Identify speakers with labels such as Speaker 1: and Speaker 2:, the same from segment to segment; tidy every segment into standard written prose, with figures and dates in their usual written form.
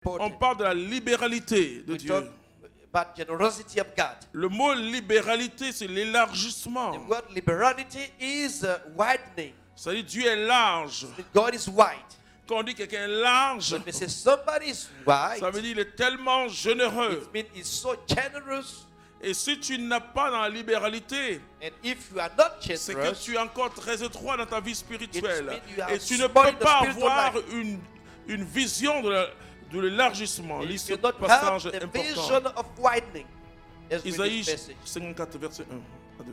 Speaker 1: On parle de la libéralité de Dieu.
Speaker 2: About generosity of God.
Speaker 1: Le mot libéralité, c'est l'élargissement.
Speaker 2: The word liberality is widening.
Speaker 1: C'est-à-dire Dieu est large.
Speaker 2: God is wide.
Speaker 1: Quand on dit quelqu'un est large,
Speaker 2: When we say somebody is wide,
Speaker 1: ça veut dire qu'il est tellement généreux.
Speaker 2: it means he's so generous.
Speaker 1: Et si tu n'as pas dans la libéralité,
Speaker 2: And if you are not
Speaker 1: c'est que
Speaker 2: generous,
Speaker 1: tu es encore très étroit dans ta vie spirituelle.
Speaker 2: It means you are
Speaker 1: Et tu ne
Speaker 2: small in
Speaker 1: peux
Speaker 2: the
Speaker 1: pas
Speaker 2: spiritual
Speaker 1: avoir
Speaker 2: life.
Speaker 1: une vision de l'élargissement. Lis ce
Speaker 2: you don't
Speaker 1: passage
Speaker 2: have the
Speaker 1: important.
Speaker 2: vision of widening. Let's read
Speaker 1: Isaïe
Speaker 2: this message.
Speaker 1: 54, verset 1 à 2.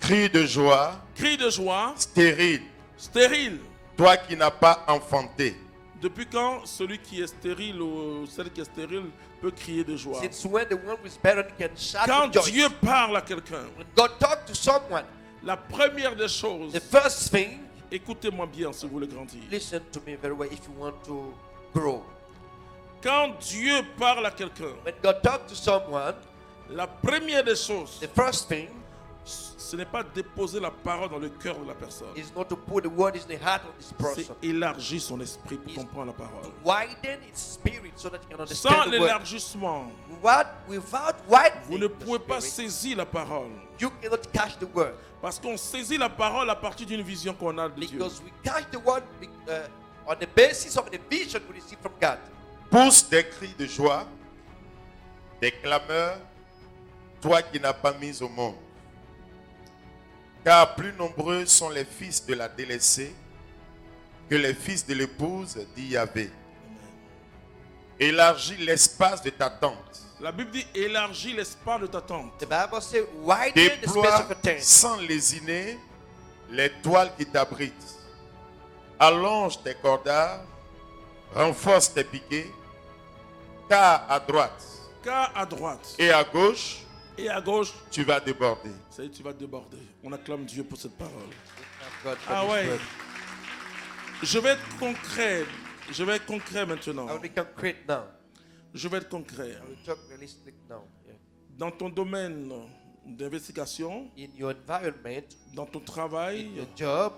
Speaker 3: Cri de joie,
Speaker 1: Cri de joie,
Speaker 3: stérile,
Speaker 1: stérile.
Speaker 3: toi qui n'as pas enfanté.
Speaker 1: Depuis quand celui qui est stérile ou celle qui est stérile peut crier de joie?
Speaker 2: Since when the one who is barren can shout
Speaker 1: Quand
Speaker 2: with joy?
Speaker 1: Dieu parle à quelqu'un,
Speaker 2: When God talks to someone,
Speaker 1: la première des choses,
Speaker 2: the first thing,
Speaker 1: écoutez-moi bien si vous voulez grandir.
Speaker 2: listen to me very well if you want to grow.
Speaker 1: Quand Dieu parle à quelqu'un,
Speaker 2: When God talks to someone,
Speaker 1: la première des choses,
Speaker 2: the first thing
Speaker 1: ce n'est pas déposer la parole dans le cœur de la personne.
Speaker 2: is not to put the word in the heart of this
Speaker 1: C'est
Speaker 2: person.
Speaker 1: élargir son esprit pour comprendre la parole.
Speaker 2: To widen its spirit so that you can
Speaker 1: Sans
Speaker 2: understand the word.
Speaker 1: l'élargissement,
Speaker 2: Without
Speaker 1: vous
Speaker 2: widening
Speaker 1: ne
Speaker 2: the
Speaker 1: pouvez pas
Speaker 2: spirit,
Speaker 1: saisir la parole.
Speaker 2: you cannot catch the word.
Speaker 1: Parce qu'on saisit la parole à partir d'une vision qu'on a de Dieu.
Speaker 2: Because we catch the word on the basis of the vision we receive from God.
Speaker 3: Pousse des cris de joie, des clameurs, toi qui n'as pas mis au monde. Car plus nombreux sont les fils de la délaissée que les fils de l'épouse dit Yahvé. Élargis l'espace de ta tente.
Speaker 1: La Bible dit élargis l'espace de ta tente.
Speaker 2: The Bible says, widen the space of
Speaker 3: Déploie
Speaker 2: a tent.
Speaker 3: sans lésiner les toiles qui t'abritent. Allonge tes cordages, renforce tes piquets, car à droite
Speaker 1: Car à droite
Speaker 3: et à gauche,
Speaker 1: et à gauche,
Speaker 3: tu vas déborder.
Speaker 1: ça y est, tu vas déborder. On acclame Dieu pour cette parole.
Speaker 2: Thank God for
Speaker 1: Ah
Speaker 2: this
Speaker 1: ouais.
Speaker 2: word.
Speaker 1: Je vais être concret. Je vais être concret maintenant.
Speaker 2: I will be concrete now.
Speaker 1: Je vais être concret.
Speaker 2: I will talk realistic now. Yeah.
Speaker 1: Dans ton domaine d'investigation,
Speaker 2: In your environment,
Speaker 1: dans ton
Speaker 2: in
Speaker 1: travail,
Speaker 2: your job,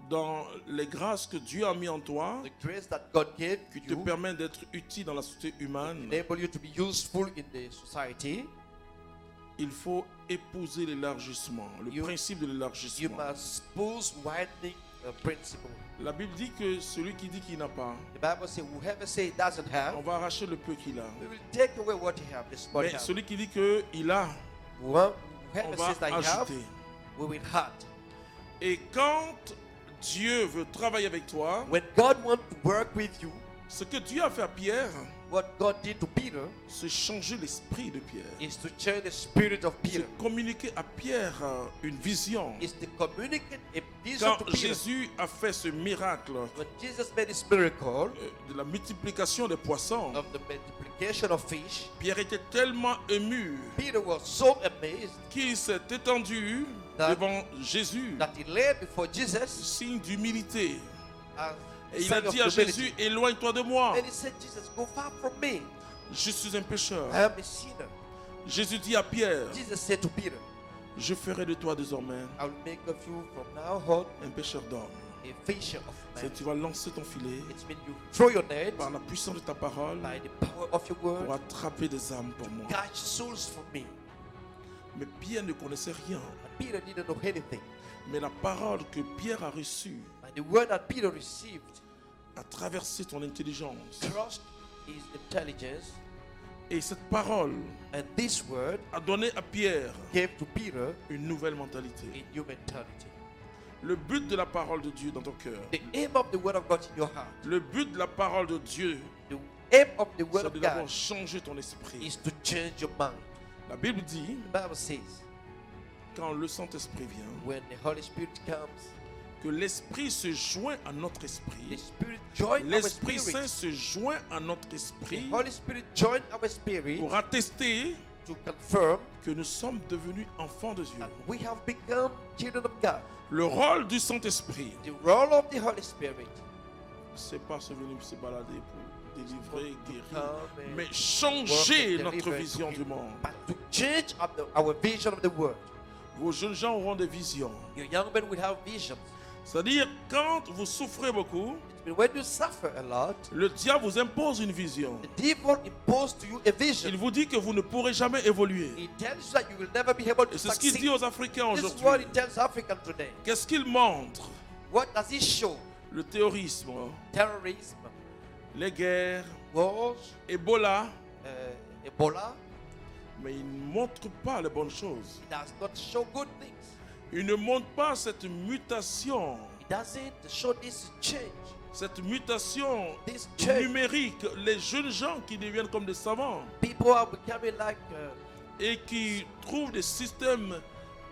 Speaker 1: dans les grâces que Dieu a mis en toi,
Speaker 2: the grace that God gave
Speaker 1: qui te
Speaker 2: you
Speaker 1: permet d'être utile dans la société humaine,
Speaker 2: enable you to be useful in the society.
Speaker 1: il faut épouser l'élargissement, le
Speaker 2: You-
Speaker 1: principe de
Speaker 2: You
Speaker 1: l'élargissement.
Speaker 2: must spouse widening principle.
Speaker 1: La Bible dit que celui qui dit qu'il n'a pas,
Speaker 2: The Bible says, whoever say he doesn't
Speaker 1: on
Speaker 2: have,
Speaker 1: va arracher le peu qu'il a.
Speaker 2: we will take away what he have. This body
Speaker 1: Mais
Speaker 2: have.
Speaker 1: celui qui dit qu'il a, on
Speaker 2: Whoever
Speaker 1: va
Speaker 2: says that he have,
Speaker 1: ajouter.
Speaker 2: we will hurt.
Speaker 1: Et quand Dieu veut travailler avec toi,
Speaker 2: When God wants to work with you,
Speaker 1: ce que Dieu a fait à Pierre,
Speaker 2: what God did to Peter
Speaker 1: c'est changer l'esprit de Pierre.
Speaker 2: is to change the spirit of Peter.
Speaker 1: C'est communiquer à Pierre une vision.
Speaker 2: Is to communicate a vision
Speaker 1: Quand
Speaker 2: to Peter.
Speaker 1: Jésus a fait ce miracle
Speaker 2: When Jesus made this miracle
Speaker 1: de la multiplication des poissons,
Speaker 2: of the multiplication of fish,
Speaker 1: Pierre était tellement ému
Speaker 2: Peter was so amazed
Speaker 1: qu'il s'est étendu
Speaker 2: That-
Speaker 1: devant Jésus,
Speaker 2: that he lay before Jesus
Speaker 1: signe d'humilité.
Speaker 2: as
Speaker 1: Et il a
Speaker 2: sign of
Speaker 1: dit à
Speaker 2: humility.
Speaker 1: Jésus, éloigne-toi de moi,
Speaker 2: And he said, Jesus, go far from me.
Speaker 1: je suis un pécheur.
Speaker 2: I am a sinner.
Speaker 1: Jésus dit à Pierre,
Speaker 2: Jesus said to Peter,
Speaker 1: je ferai de toi désormais
Speaker 2: I will make of you from now on
Speaker 1: un pécheur d'hommes.
Speaker 2: a fisher of men.
Speaker 1: C'est tu vas lancer ton filet
Speaker 2: It means you throw your net
Speaker 1: par la puissance de ta parole
Speaker 2: by the power of your
Speaker 1: pour
Speaker 2: word,
Speaker 1: attraper des âmes pour moi.
Speaker 2: catch souls for me.
Speaker 1: Mais Pierre ne connaissait rien.
Speaker 2: And Peter didn't know anything.
Speaker 1: Mais la parole que Pierre a reçue
Speaker 2: And the word that Peter received
Speaker 1: a traversé ton intelligence.
Speaker 2: crossed his intelligence.
Speaker 1: Et cette parole
Speaker 2: And this word
Speaker 1: a donné à Pierre
Speaker 2: gave to Peter
Speaker 1: une nouvelle mentalité.
Speaker 2: a new mentality.
Speaker 1: Le but de la parole de Dieu dans ton cœur,
Speaker 2: The aim of the word of God in your heart,
Speaker 1: le but de la parole de Dieu,
Speaker 2: the aim of the word
Speaker 1: c'est
Speaker 2: of
Speaker 1: de d'abord
Speaker 2: God
Speaker 1: changer ton esprit.
Speaker 2: is to change your mind.
Speaker 1: La Bible dit,
Speaker 2: The Bible says,
Speaker 1: quand le Saint-Esprit vient,
Speaker 2: when the Holy Spirit comes,
Speaker 1: que l'Esprit se joint à notre
Speaker 2: the
Speaker 1: esprit.
Speaker 2: Spirit joins our
Speaker 1: L'Esprit Saint
Speaker 2: spirit.
Speaker 1: se joint à notre
Speaker 2: The
Speaker 1: esprit
Speaker 2: Holy Spirit joins our spirit
Speaker 1: pour attester
Speaker 2: to confirm
Speaker 1: que nous sommes devenus enfants de Dieu.
Speaker 2: that we have become children of God.
Speaker 1: Le rôle du Saint-Esprit,
Speaker 2: The role of the Holy Spirit
Speaker 1: c'est pas se venir se balader pour délivrer, guérir,
Speaker 2: come
Speaker 1: mais
Speaker 2: and
Speaker 1: changer
Speaker 2: work and
Speaker 1: notre
Speaker 2: deliver
Speaker 1: vision
Speaker 2: to
Speaker 1: du
Speaker 2: you,
Speaker 1: monde.
Speaker 2: but to change our vision of the world.
Speaker 1: Vos jeunes gens auront des visions.
Speaker 2: Your young men will have visions.
Speaker 1: C'est-à-dire, quand vous souffrez beaucoup,
Speaker 2: When you suffer a lot,
Speaker 1: le diable vous impose une vision.
Speaker 2: the devil imposes to you a vision.
Speaker 1: Il vous dit que vous ne pourrez jamais évoluer.
Speaker 2: He tells you that you will never be able to
Speaker 1: Et c'est ce qu'il dit
Speaker 2: succeed.
Speaker 1: aux Africains
Speaker 2: This is what he
Speaker 1: aujourd'hui.
Speaker 2: tells Africans today.
Speaker 1: Qu'est-ce qu'il montre?
Speaker 2: What does he show?
Speaker 1: Le terrorisme,
Speaker 2: Terrorism,
Speaker 1: les guerres,
Speaker 2: wars,
Speaker 1: Ebola,
Speaker 2: Ebola.
Speaker 1: mais il ne montre pas les bonnes choses.
Speaker 2: He does not show good things.
Speaker 1: Il ne montre pas cette mutation,
Speaker 2: He doesn't show this change.
Speaker 1: cette mutation
Speaker 2: This change.
Speaker 1: numérique, les jeunes gens qui deviennent comme des savants
Speaker 2: People are becoming like
Speaker 1: et qui trouvent des systèmes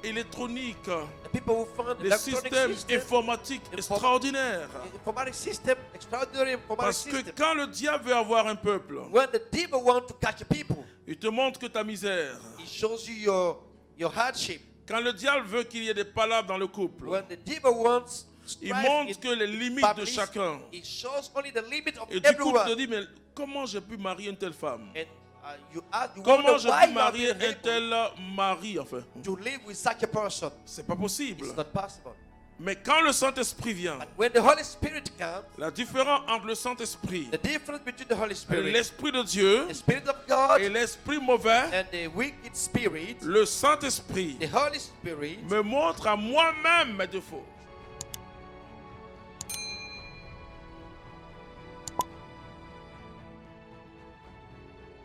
Speaker 1: électroniques,
Speaker 2: the people who found
Speaker 1: des
Speaker 2: electronic
Speaker 1: systèmes
Speaker 2: system,
Speaker 1: informatiques extraordinaires.
Speaker 2: informatic system, extraordinary informatic
Speaker 1: Parce que
Speaker 2: system.
Speaker 1: quand le diable veut avoir un peuple,
Speaker 2: When the devil wants to catch people,
Speaker 1: il te montre que ta misère.
Speaker 2: he shows you your hardship.
Speaker 1: Quand le diable veut qu'il y ait des palabres dans le couple,
Speaker 2: When the devil wants
Speaker 1: il
Speaker 2: strife
Speaker 1: montre
Speaker 2: in
Speaker 1: que les limites de
Speaker 2: families,
Speaker 1: chacun.
Speaker 2: he shows only the limit of
Speaker 1: Et du coup, tu te
Speaker 2: everyone.
Speaker 1: dis, mais comment j'ai pu marier une telle femme?
Speaker 2: And you
Speaker 1: Comment
Speaker 2: wonder
Speaker 1: j'ai
Speaker 2: why
Speaker 1: pu
Speaker 2: you are
Speaker 1: marier
Speaker 2: being
Speaker 1: un
Speaker 2: able
Speaker 1: tel mari, enfin?
Speaker 2: to live with such a person.
Speaker 1: C'est pas possible.
Speaker 2: It's not possible.
Speaker 1: Mais quand le Saint-Esprit vient,
Speaker 2: But when the Holy Spirit comes,
Speaker 1: la différence entre le Saint-Esprit,
Speaker 2: the difference between the Holy Spirit,
Speaker 1: l'Esprit de Dieu
Speaker 2: the Spirit of God,
Speaker 1: et l'Esprit mauvais,
Speaker 2: and the wicked spirit,
Speaker 1: le Saint-Esprit
Speaker 2: the Holy Spirit
Speaker 1: me montre à moi-même mes défauts.